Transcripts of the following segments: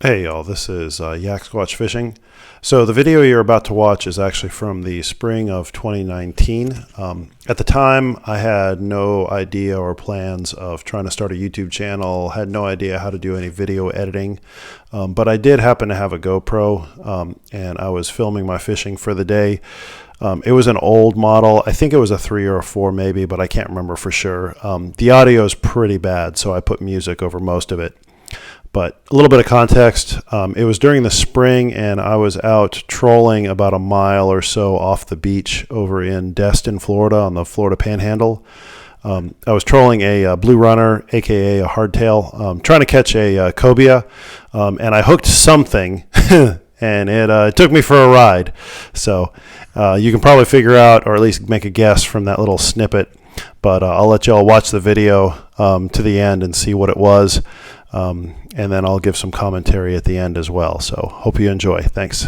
Hey y'all, this is Yak Squatch Fishing. So the video you're about to watch is actually from the spring of 2019. At the time, I had no idea or plans of trying to start a YouTube channel, had no idea how to do any video editing, but I did happen to have a GoPro, and I was filming my fishing for the day. It was an old model. I think it was a 3 or a 4 maybe, but I can't remember for sure. The audio is pretty bad, so I put music over most of it. But a little bit of context, it was during the spring and I was out trolling about a mile or so off the beach over in Destin, Florida on the Florida Panhandle. I was trolling a blue runner, aka a hardtail, trying to catch a cobia, and I hooked something and it took me for a ride. So you can probably figure out, or at least make a guess from that little snippet, but I'll let y'all watch the video to the end and see what it was. And then I'll give some commentary at the end as well. So hope you enjoy. Thanks.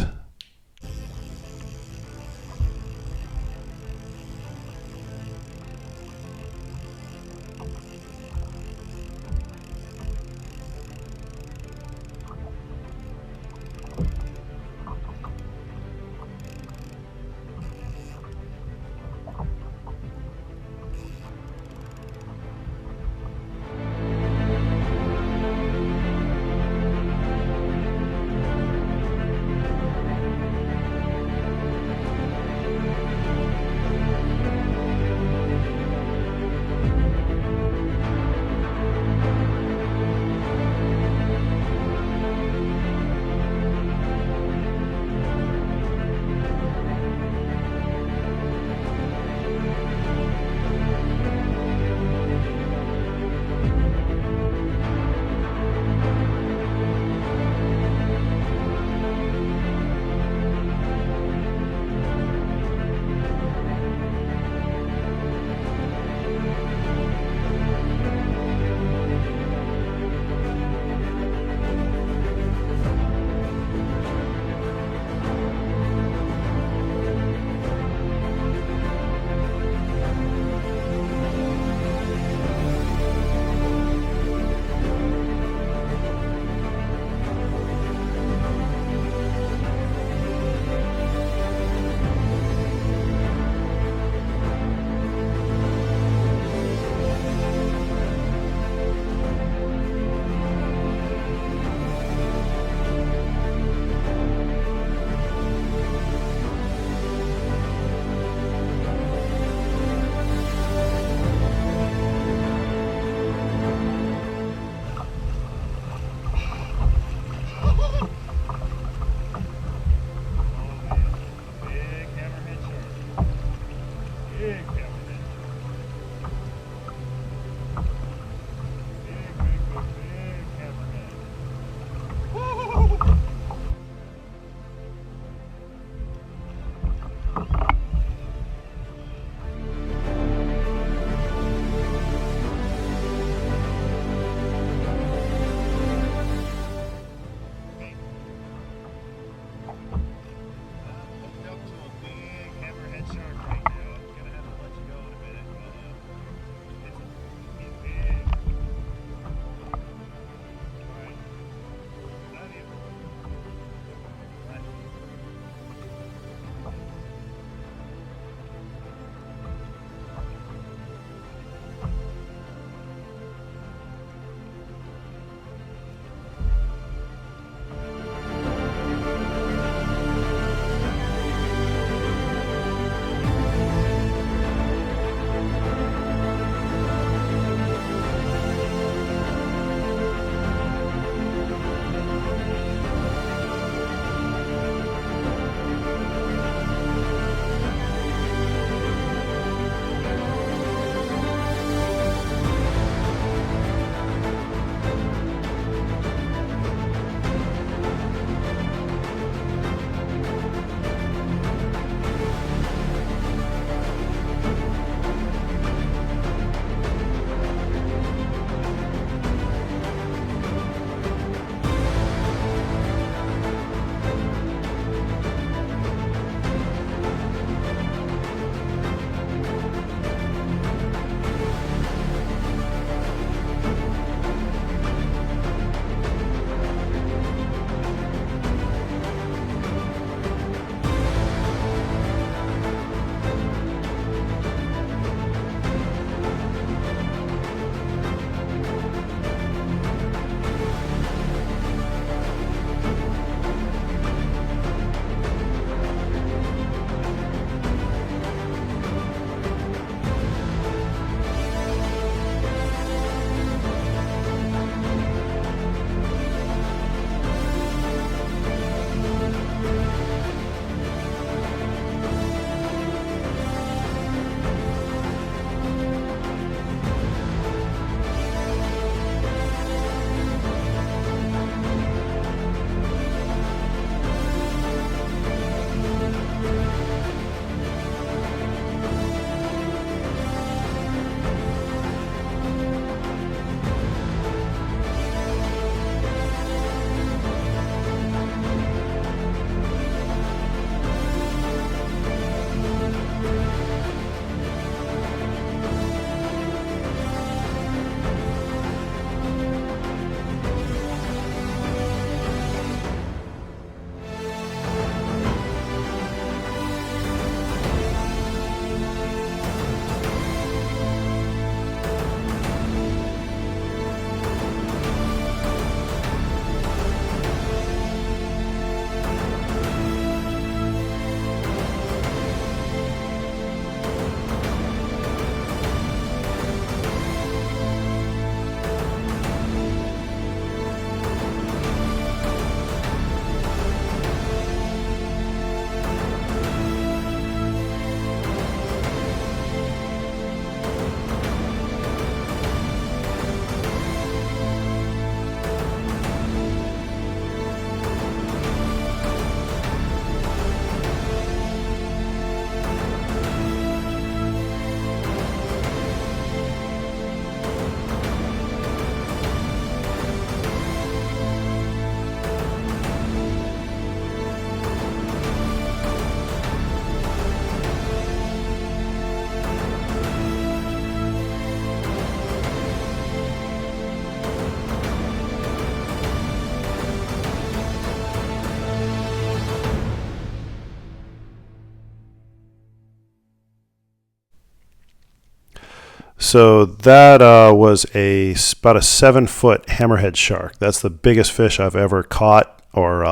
So that was about a 7-foot hammerhead shark. That's the biggest fish I've ever caught, or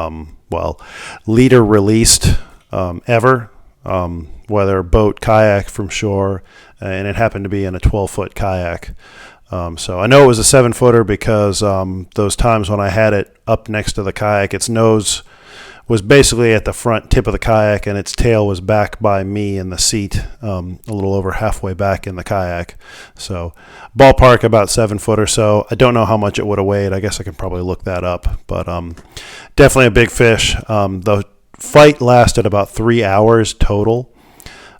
well, leader released ever, whether boat, kayak from shore, and it happened to be in a 12-foot kayak. So I know it was a 7-footer because those times when I had it up next to the kayak, its nose was basically at the front tip of the kayak and its tail was back by me in the seat, a little over halfway back in the kayak. So ballpark about 7-foot or so. I don't know how much it would have weighed. I guess I can probably look that up, but definitely a big fish. The fight lasted about 3 hours total.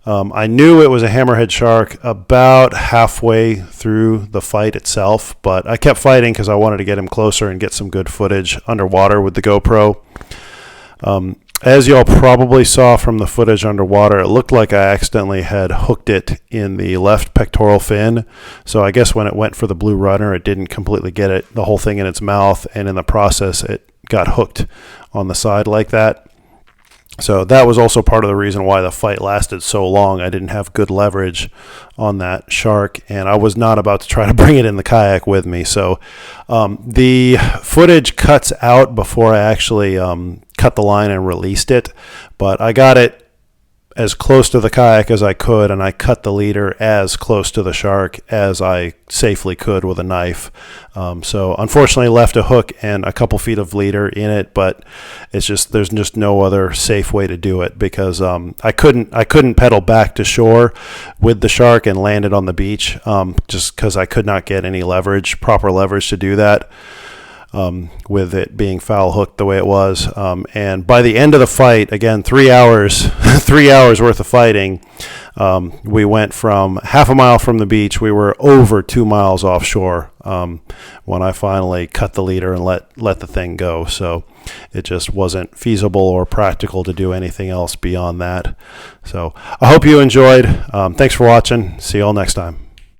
I knew it was a hammerhead shark about halfway through the fight itself, but I kept fighting because I wanted to get him closer and get some good footage underwater with the GoPro. As y'all probably saw from the footage underwater, it looked like I accidentally had hooked it in the left pectoral fin. So I guess when it went for the blue runner, it didn't completely get it, the whole thing in its mouth, and in the process, it got hooked on the side like that. So that was also part of the reason why the fight lasted so long. I didn't have good leverage on that shark, and I was not about to try to bring it in the kayak with me. So the footage cuts out before I actually cut the line and released it, but I got it as close to the kayak as I could, and I cut the leader as close to the shark as I safely could with a knife. So unfortunately left a hook and a couple feet of leader in it, but it's just, there's just no other safe way to do it because I couldn't pedal back to shore with the shark and land it on the beach, just because I could not get any proper leverage to do that. With it being foul hooked the way it was. And by the end of the fight, again, 3 hours, 3 hours worth of fighting, we went from half a mile from the beach. We were over 2 miles offshore when I finally cut the leader and let the thing go. So it just wasn't feasible or practical to do anything else beyond that. So I hope you enjoyed. Thanks for watching. See you all next time.